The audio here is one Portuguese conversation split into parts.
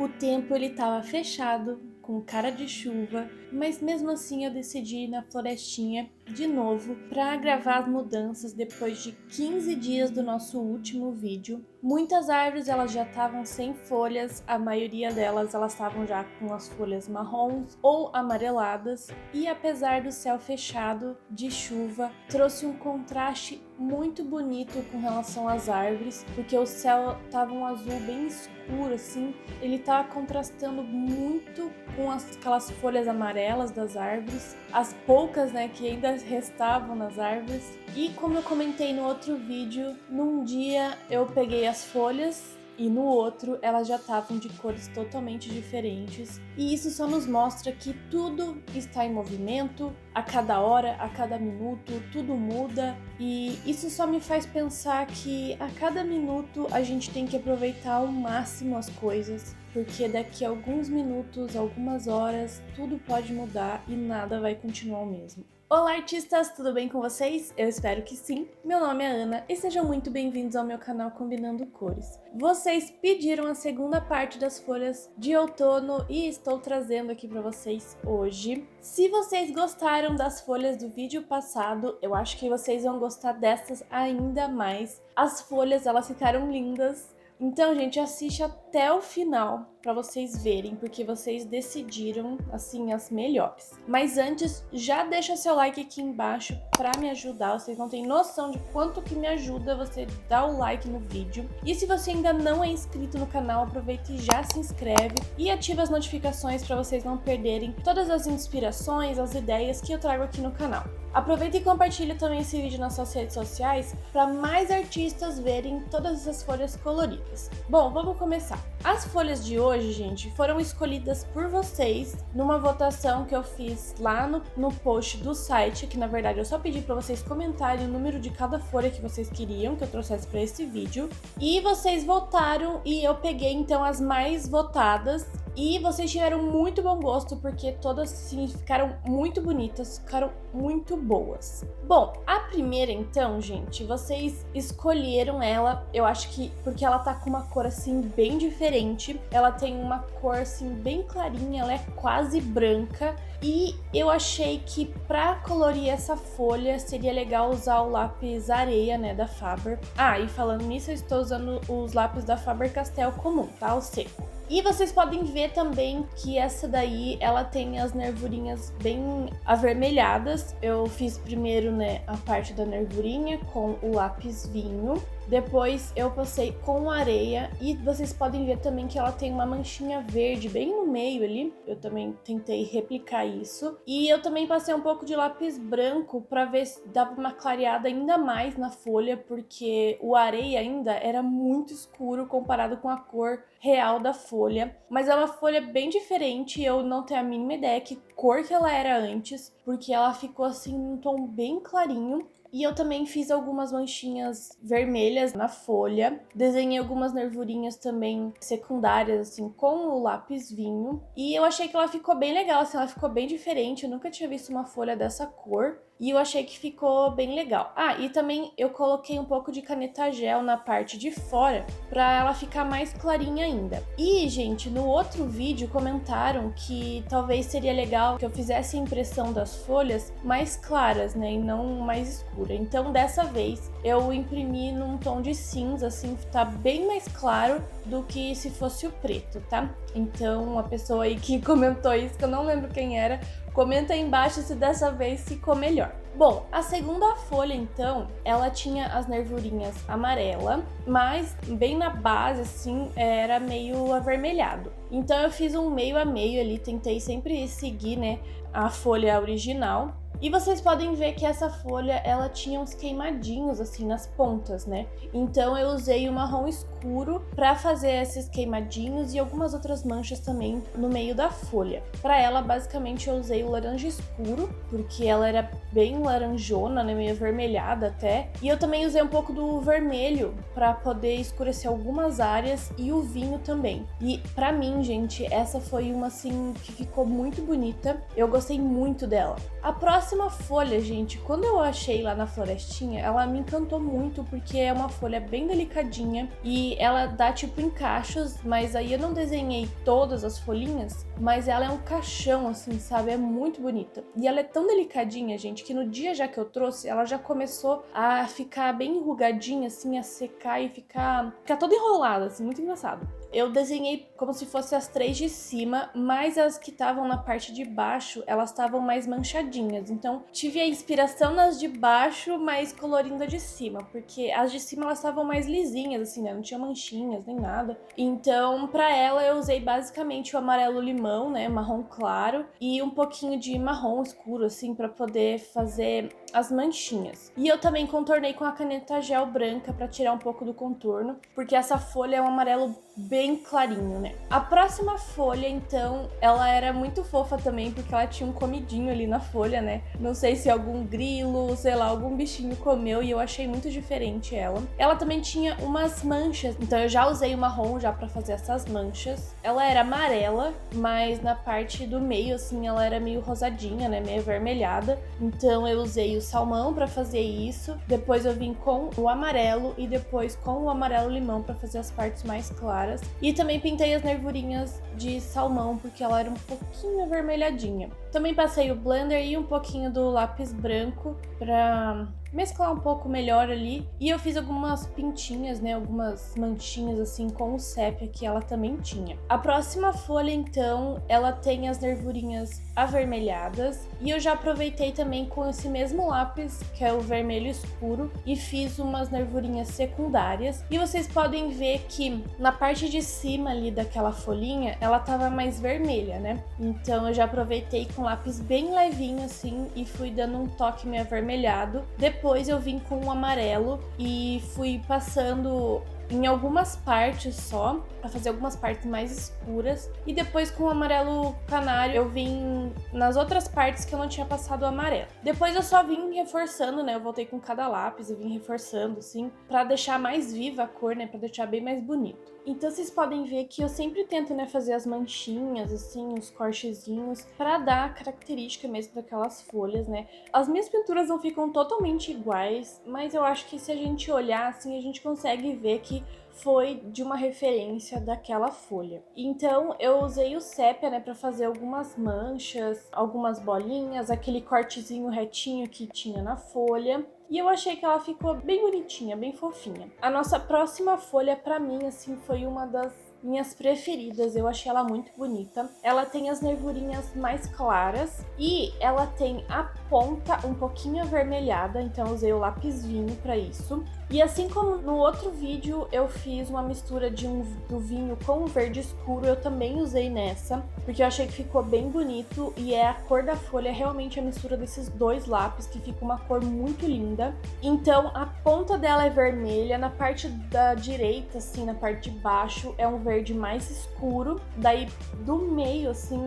O tempo ele tava fechado, com cara de chuva, mas mesmo assim eu decidi ir na florestinha de novo para gravar as mudanças depois de 15 dias do nosso último vídeo. Muitas árvores elas já estavam sem folhas, a maioria delas elas estavam já com as folhas marrons ou amareladas, e apesar do céu fechado de chuva, trouxe um contraste muito bonito com relação às árvores, porque o céu tava um azul bem escuro assim, ele tava contrastando muito com aquelas folhas amarelas das árvores, as poucas, né, que ainda restavam nas árvores. E como eu comentei no outro vídeo, num dia eu peguei as folhas e no outro elas já estavam de cores totalmente diferentes. E isso só nos mostra que tudo está em movimento, a cada hora, a cada minuto, tudo muda. E isso só me faz pensar que a cada minuto a gente tem que aproveitar ao máximo as coisas, porque daqui a alguns minutos, algumas horas, tudo pode mudar e nada vai continuar o mesmo. Olá artistas, tudo bem com vocês? Eu espero que sim. Meu nome é Ana e sejam muito bem-vindos ao meu canal Combinando Cores. Vocês pediram a segunda parte das folhas de outono e estou trazendo aqui para vocês hoje. Se vocês gostaram das folhas do vídeo passado, eu acho que vocês vão gostar dessas ainda mais. As folhas, elas ficaram lindas. Então, gente, assiste até o final para vocês verem, porque vocês decidiram, assim, as melhores. Mas antes, já deixa seu like aqui embaixo para me ajudar. Vocês não têm noção de quanto que me ajuda você dar o like no vídeo. E se você ainda não é inscrito no canal, aproveita e já se inscreve e ativa as notificações para vocês não perderem todas as inspirações, as ideias que eu trago aqui no canal. Aproveita e compartilha também esse vídeo nas suas redes sociais para mais artistas verem todas essas folhas coloridas. Bom, vamos começar. As folhas de hoje, gente, foram escolhidas por vocês numa votação que eu fiz lá no post do site, que na verdade eu só pedi para vocês comentarem o número de cada folha que vocês queriam que eu trouxesse para esse vídeo. E vocês votaram e eu peguei então as mais votadas. E vocês tiveram muito bom gosto, porque todas sim ficaram muito bonitas, ficaram muito boas. Bom, a primeira então, gente, vocês escolheram ela, eu acho que porque ela tá com uma cor assim bem diferente. Ela tem uma cor assim bem clarinha, ela é quase branca. E eu achei que pra colorir essa folha seria legal usar o lápis areia, né, da Faber. Ah, e falando nisso, eu estou usando os lápis da Faber-Castell comum, tá, o seco. E vocês podem ver também que essa daí, ela tem as nervurinhas bem avermelhadas. Eu fiz primeiro, né, a parte da nervurinha com o lápis vinho. Depois eu passei com areia e vocês podem ver também que ela tem uma manchinha verde bem no meio ali. Eu também tentei replicar isso. E eu também passei um pouco de lápis branco para ver se dava uma clareada ainda mais na folha, porque o areia ainda era muito escuro comparado com a cor real da folha. Mas é uma folha bem diferente, eu não tenho a mínima ideia que cor que ela era antes, porque ela ficou assim num tom bem clarinho. E eu também fiz algumas manchinhas vermelhas na folha. Desenhei algumas nervurinhas também secundárias, assim, com o lápis vinho. E eu achei que ela ficou bem legal, assim, ela ficou bem diferente. Eu nunca tinha visto uma folha dessa cor. E eu achei que ficou bem legal. Ah, e também eu coloquei um pouco de caneta gel na parte de fora pra ela ficar mais clarinha ainda. E, gente, no outro vídeo comentaram que talvez seria legal que eu fizesse a impressão das folhas mais claras, né, e não mais escura. Então, dessa vez, eu imprimi num tom de cinza, assim, tá bem mais claro do que se fosse o preto, tá? Então, a pessoa aí que comentou isso, que eu não lembro quem era, comenta aí embaixo se dessa vez ficou melhor. Bom, a segunda folha, então, ela tinha as nervurinhas amarela, mas bem na base, assim, era meio avermelhado. Então eu fiz um meio a meio ali, tentei sempre seguir, né, a folha original. E vocês podem ver que essa folha, ela tinha uns queimadinhos assim nas pontas, né? Então eu usei o marrom escuro para fazer esses queimadinhos e algumas outras manchas também no meio da folha. Para ela, basicamente, eu usei o laranja escuro, porque ela era bem laranjona, né? Meio avermelhada até. E eu também usei um pouco do vermelho para poder escurecer algumas áreas e o vinho também. E para mim, gente, essa foi uma assim que ficou muito bonita. Eu gostei muito dela. A próxima próxima folha, gente, quando eu achei lá na florestinha, ela me encantou muito porque é uma folha bem delicadinha e ela dá tipo em cachos, mas aí eu não desenhei todas as folhinhas, mas ela é um caixão assim, sabe? É muito bonita. E ela é tão delicadinha, gente, que no dia já que eu trouxe, ela já começou a ficar bem enrugadinha assim, a secar e ficar toda enrolada, assim, muito engraçado. Eu desenhei como se fossem as 3 de cima, mas as que estavam na parte de baixo, elas estavam mais manchadinhas. Então, tive a inspiração nas de baixo, mas colorindo a de cima, porque as de cima elas estavam mais lisinhas, assim, né? Não tinha manchinhas nem nada. Então, pra ela eu usei basicamente o amarelo limão, né? Marrom claro e um pouquinho de marrom escuro, assim, pra poder fazer as manchinhas. E eu também contornei com a caneta gel branca pra tirar um pouco do contorno, porque essa folha é um amarelo bem clarinho, né? A próxima folha, então, ela era muito fofa também, porque ela tinha um comidinho ali na folha, né? Não sei se algum grilo, sei lá, algum bichinho comeu e eu achei muito diferente ela. Ela também tinha umas manchas, então eu já usei o marrom já pra fazer essas manchas. Ela era amarela, mas na parte do meio, assim, ela era meio rosadinha, né? Meio avermelhada. Então eu usei o salmão pra fazer isso. Depois eu vim com o amarelo e depois com o amarelo limão pra fazer as partes mais claras. E também pintei as nervurinhas de salmão, porque ela era um pouquinho avermelhadinha. Também passei o blender e um pouquinho do lápis branco pra mesclar um pouco melhor ali. E eu fiz algumas pintinhas, né? Algumas manchinhas assim com o sépia que ela também tinha. A próxima folha, então, ela tem as nervurinhas avermelhadas. E eu já aproveitei também com esse mesmo lápis, que é o vermelho escuro, e fiz umas nervurinhas secundárias. E vocês podem ver que na parte de cima ali daquela folhinha, ela tava mais vermelha, né? Então eu já aproveitei com lápis bem levinho assim e fui dando um toque meio avermelhado. Depois eu vim com o amarelo e fui passando em algumas partes só, pra fazer algumas partes mais escuras. E depois com o amarelo canário eu vim nas outras partes que eu não tinha passado o amarelo. Depois eu só vim reforçando, né? Eu voltei com cada lápis e vim reforçando, assim, pra deixar mais viva a cor, né? Pra deixar bem mais bonito. Então vocês podem ver que eu sempre tento, né, fazer as manchinhas, assim, os cortezinhos, pra dar a característica mesmo daquelas folhas, né? As minhas pinturas não ficam totalmente iguais, mas eu acho que se a gente olhar, assim, a gente consegue ver que foi de uma referência daquela folha. Então eu usei o sépia, né, pra fazer algumas manchas, algumas bolinhas, aquele cortezinho retinho que tinha na folha. E eu achei que ela ficou bem bonitinha, bem fofinha. A nossa próxima folha, pra mim, assim, foi uma das minhas preferidas. Eu achei ela muito bonita. Ela tem as nervurinhas mais claras e ela tem a ponta um pouquinho avermelhada, então eu usei o lápis vinho pra isso. E assim como no outro vídeo eu fiz uma mistura do vinho com o verde escuro, eu também usei nessa, porque eu achei que ficou bem bonito e a cor da folha é realmente a mistura desses dois lápis, que fica uma cor muito linda. Então a ponta dela é vermelha, na parte da direita, assim, na parte de baixo, é um verde mais escuro, daí do meio, assim,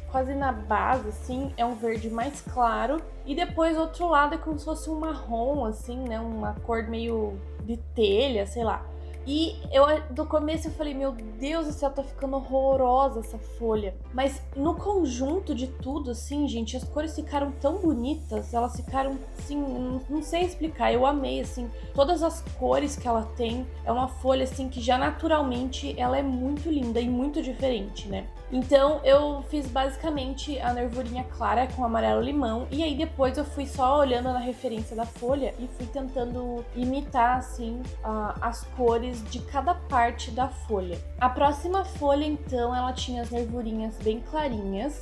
quase na base, assim, é um verde mais claro, e depois o outro lado é como se fosse um marrom, assim, né, uma cor meio de telha, sei lá. E do começo eu falei, meu Deus do céu, tá ficando horrorosa essa folha. Mas no conjunto de tudo, assim, gente, as cores ficaram tão bonitas, elas ficaram, assim, não sei explicar, eu amei, assim, todas as cores que ela tem. É uma folha, assim, que já naturalmente ela é muito linda e muito diferente, né? Então eu fiz basicamente a nervurinha clara com amarelo limão e aí depois eu fui só olhando na referência da folha e fui tentando imitar assim as cores de cada parte da folha. A próxima folha então ela tinha as nervurinhas bem clarinhas,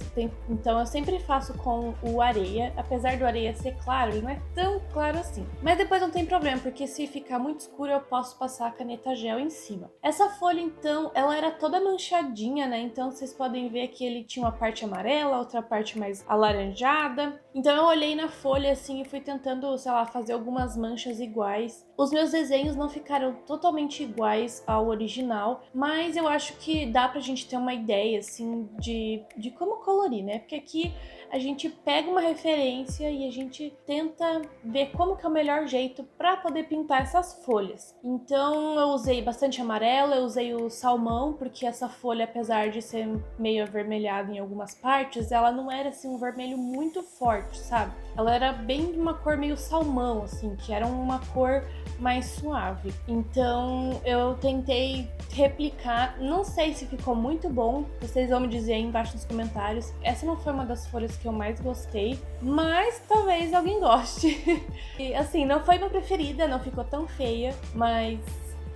então eu sempre faço com o areia, apesar do areia ser claro, ele não é tão claro assim. Mas depois não tem problema, porque se ficar muito escuro eu posso passar a caneta gel em cima. Essa folha então, ela era toda manchadinha, né? Então vocês podem ver que ele tinha uma parte amarela, outra parte mais alaranjada. Então eu olhei na folha assim e fui tentando, sei lá, fazer algumas manchas iguais. Os meus desenhos não ficaram totalmente exatamente iguais ao original, mas eu acho que dá pra gente ter uma ideia, assim, de como colorir, né? Porque aqui a gente pega uma referência e a gente tenta ver como que é o melhor jeito para poder pintar essas folhas. Então eu usei bastante amarelo, eu usei o salmão, porque essa folha, apesar de ser meio avermelhada em algumas partes, ela não era assim um vermelho muito forte, sabe? Ela era bem de uma cor meio salmão, assim, que era uma cor mais suave. Então eu tentei replicar, não sei se ficou muito bom, vocês vão me dizer aí embaixo nos comentários. Essa não foi uma das folhas que eu mais gostei, mas talvez alguém goste. E assim, não foi minha preferida, não ficou tão feia, mas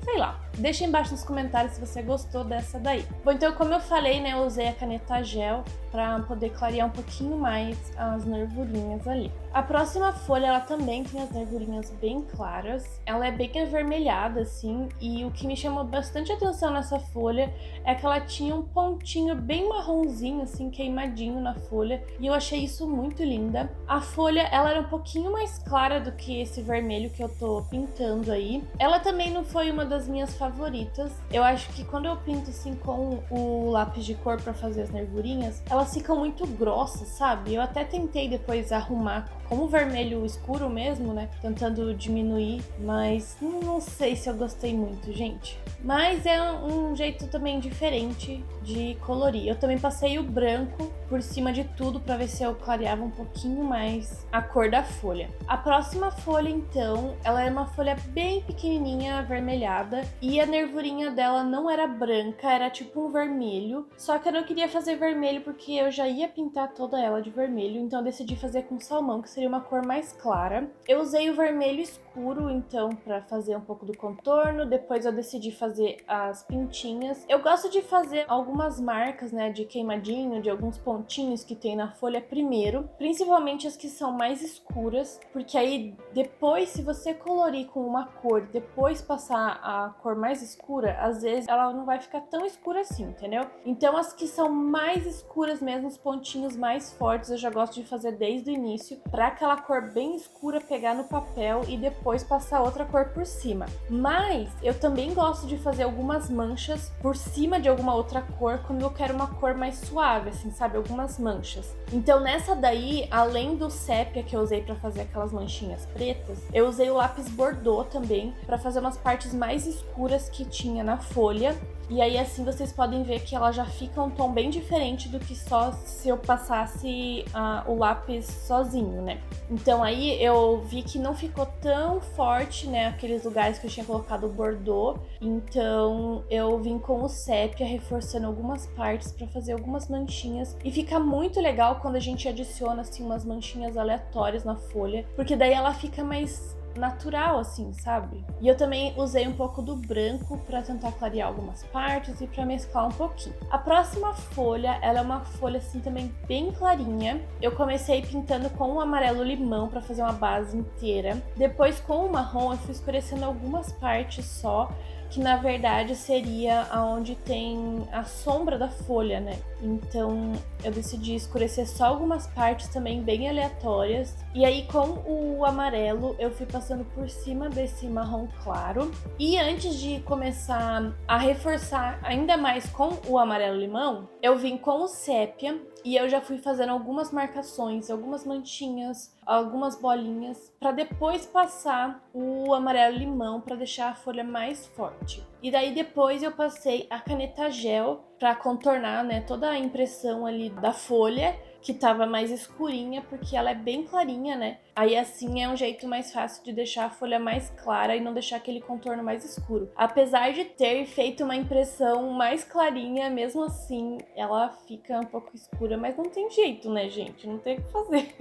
sei lá. Deixa embaixo nos comentários se você gostou dessa daí. Bom, então como eu falei, né, eu usei a caneta gel para poder clarear um pouquinho mais as nervurinhas ali. A próxima folha, ela também tem as nervurinhas bem claras. Ela é bem avermelhada, assim, e o que me chamou bastante atenção nessa folha é que ela tinha um pontinho bem marronzinho, assim, queimadinho na folha, e eu achei isso muito linda. A folha, ela era um pouquinho mais clara do que esse vermelho que eu tô pintando aí. Ela também não foi uma das minhas favoritas. Eu acho que quando eu pinto assim com o lápis de cor pra fazer as nervurinhas, elas ficam muito grossas, sabe? Eu até tentei depois arrumar como vermelho escuro mesmo, né? Tentando diminuir, mas não sei se eu gostei muito, gente. Mas é um jeito também diferente de colorir. Eu também passei o branco por cima de tudo pra ver se eu clareava um pouquinho mais a cor da folha. A próxima folha, então, ela é uma folha bem pequenininha, avermelhada, e a nervurinha dela não era branca, era tipo um vermelho. Só que eu não queria fazer vermelho porque eu já ia pintar toda ela de vermelho, então eu decidi fazer com salmão, que seria uma cor mais clara. Eu usei o vermelho escuro, então, pra fazer um pouco do contorno. Depois eu decidi fazer as pintinhas. Eu gosto de fazer algumas marcas, né, de queimadinho, de alguns pontinhos que tem na folha primeiro, principalmente as que são mais escuras, porque aí depois, se você colorir com uma cor, depois passar a cor mais escura, às vezes ela não vai ficar tão escura assim, entendeu? Então as que são mais escuras mesmo, os pontinhos mais fortes, eu já gosto de fazer desde o início, pra aquela cor bem escura pegar no papel e depois passar outra cor por cima. Mas eu também gosto de fazer algumas manchas por cima de alguma outra cor quando eu quero uma cor mais suave, assim, sabe? Algumas manchas. Então nessa daí, além do sépia que eu usei pra fazer aquelas manchinhas pretas, eu usei o lápis Bordeaux também pra fazer umas partes mais escuras que tinha na folha. E aí assim vocês podem ver que ela já fica um tom bem diferente do que só se eu passasse o lápis sozinho, né? Então aí eu vi que não ficou tão forte, né, aqueles lugares que eu tinha colocado o Bordeaux. Então eu vim com o sépia reforçando algumas partes pra fazer algumas manchinhas. E fica muito legal quando a gente adiciona assim umas manchinhas aleatórias na folha, porque daí ela fica mais natural, assim, sabe? E eu também usei um pouco do branco pra tentar clarear algumas partes e pra mesclar um pouquinho. A próxima folha, ela é uma folha assim também bem clarinha. Eu comecei pintando com o amarelo limão pra fazer uma base inteira. Depois com o marrom eu fui escurecendo algumas partes só, que na verdade seria aonde tem a sombra da folha, né? Então eu decidi escurecer só algumas partes também bem aleatórias. E aí com o amarelo eu fui passando por cima desse marrom claro. E antes de começar a reforçar ainda mais com o amarelo limão, eu vim com o sépia e eu já fui fazendo algumas marcações, algumas manchinhas, algumas bolinhas, para depois passar o amarelo limão para deixar a folha mais forte. E daí depois eu passei a caneta gel para contornar, né, toda a impressão ali da folha, que tava mais escurinha, porque ela é bem clarinha, né? Aí assim é um jeito mais fácil de deixar a folha mais clara e não deixar aquele contorno mais escuro. Apesar de ter feito uma impressão mais clarinha, mesmo assim ela fica um pouco escura, mas não tem jeito, né, gente? Não tem o que fazer.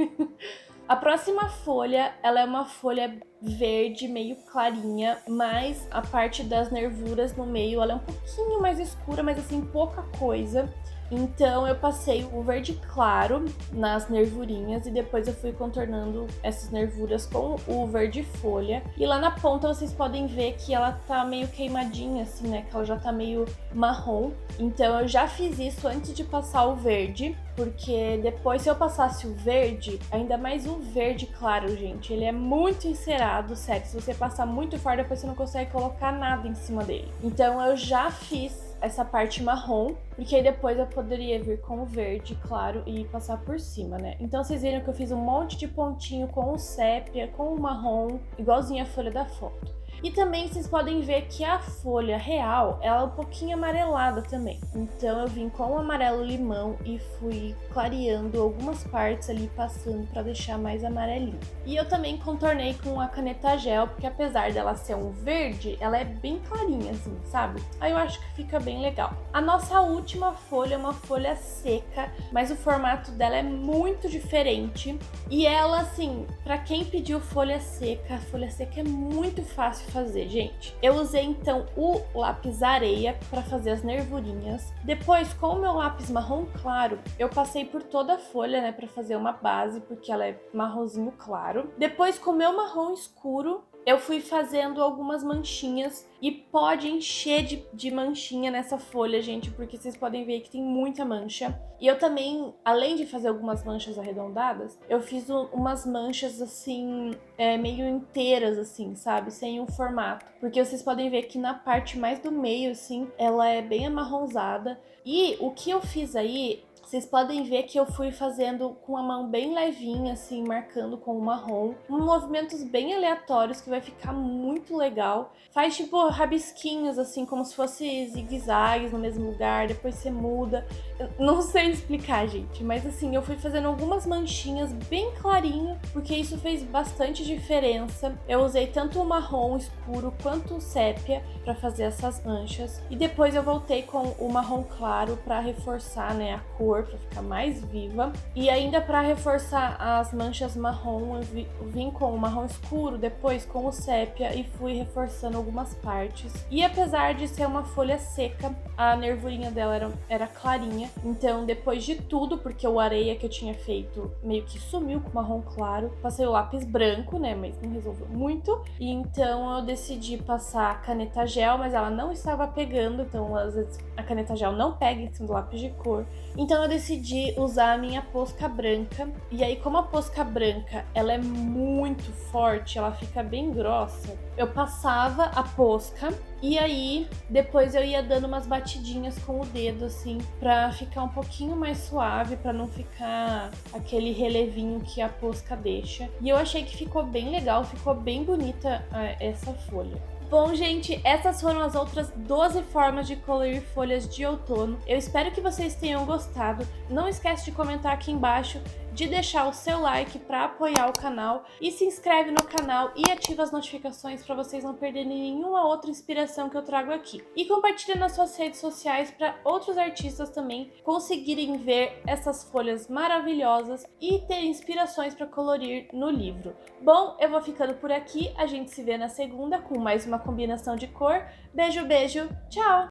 A próxima folha, ela é uma folha verde meio clarinha, mas a parte das nervuras no meio, ela é um pouquinho mais escura, mas assim, pouca coisa. Então eu passei o verde claro nas nervurinhas e depois eu fui contornando essas nervuras com o verde folha. E lá na ponta vocês podem ver que ela tá meio queimadinha assim, né? Que ela já tá meio marrom. Então eu já fiz isso antes de passar o verde, porque depois se eu passasse o verde, ainda mais o verde claro, gente, ele é muito encerado, sério. Se você passar muito forte, depois você não consegue colocar nada em cima dele. Então eu já fiz essa parte marrom, porque aí depois eu poderia vir com o verde, claro, e passar por cima, né? Então vocês viram que eu fiz um monte de pontinho com o sépia, com o marrom, igualzinho a folha da foto. E também vocês podem ver que a folha real, ela é um pouquinho amarelada também. Então eu vim com o amarelo limão e fui clareando algumas partes ali, passando para deixar mais amarelinho. E eu também contornei com a caneta gel, porque apesar dela ser um verde, ela é bem clarinha assim, sabe? Aí eu acho que fica bem legal. A nossa última folha é uma folha seca, mas o formato dela é muito diferente. E ela, assim, para quem pediu folha seca, a folha seca é muito fácil fazer, gente. Eu usei então o lápis areia para fazer as nervurinhas. Depois, com o meu lápis marrom claro, eu passei por toda a folha, né, para fazer uma base, porque ela é marronzinho claro. Depois, com o meu marrom escuro, eu fui fazendo algumas manchinhas e pode encher de manchinha nessa folha, gente, porque vocês podem ver que tem muita mancha. E eu também, além de fazer algumas manchas arredondadas, eu fiz umas manchas assim, meio inteiras, assim, sabe? Sem um formato. Porque vocês podem ver que na parte mais do meio, assim, ela é bem amarronzada. E o que eu fiz aí, vocês podem ver que eu fui fazendo com a mão bem levinha, assim, marcando com o marrom. Movimentos bem aleatórios que vai ficar muito legal. Faz tipo rabisquinhos, assim, como se fosse zigue-zagues no mesmo lugar, depois você muda. Eu não sei explicar, gente, mas assim, eu fui fazendo algumas manchinhas bem clarinho, porque isso fez bastante diferença. Eu usei tanto o marrom escuro quanto o sépia para fazer essas manchas. E depois eu voltei com o marrom claro para reforçar, né, a cor, para ficar mais viva. E ainda para reforçar as manchas marrom, eu vim com o marrom escuro, depois com o sépia e fui reforçando algumas partes. E apesar de ser uma folha seca, a nervurinha dela era clarinha. Então, depois de tudo, porque o areia que eu tinha feito meio que sumiu com o marrom claro, passei o lápis branco, né, mas não resolveu muito. E então eu decidi passar a caneta gel, mas ela não estava pegando, então às vezes a caneta gel não pega em cima do lápis de cor. Então eu decidi usar a minha posca branca. E aí, como a posca branca, ela é muito forte, ela fica bem grossa, eu passava a posca e aí depois eu ia dando umas batidinhas com o dedo, assim, pra ficar um pouquinho mais suave, pra não ficar aquele relevinho que a posca deixa. E eu achei que ficou bem legal, ficou bem bonita essa folha. Bom, gente, essas foram as outras 12 formas de colorir folhas de outono. Eu espero que vocês tenham gostado. Não esquece de comentar aqui embaixo, de deixar o seu like para apoiar o canal e se inscreve no canal e ativa as notificações para vocês não perderem nenhuma outra inspiração que eu trago aqui. E compartilha nas suas redes sociais para outros artistas também conseguirem ver essas folhas maravilhosas e ter inspirações para colorir no livro. Bom, eu vou ficando por aqui, a gente se vê na segunda com mais uma combinação de cor. Beijo, beijo, tchau!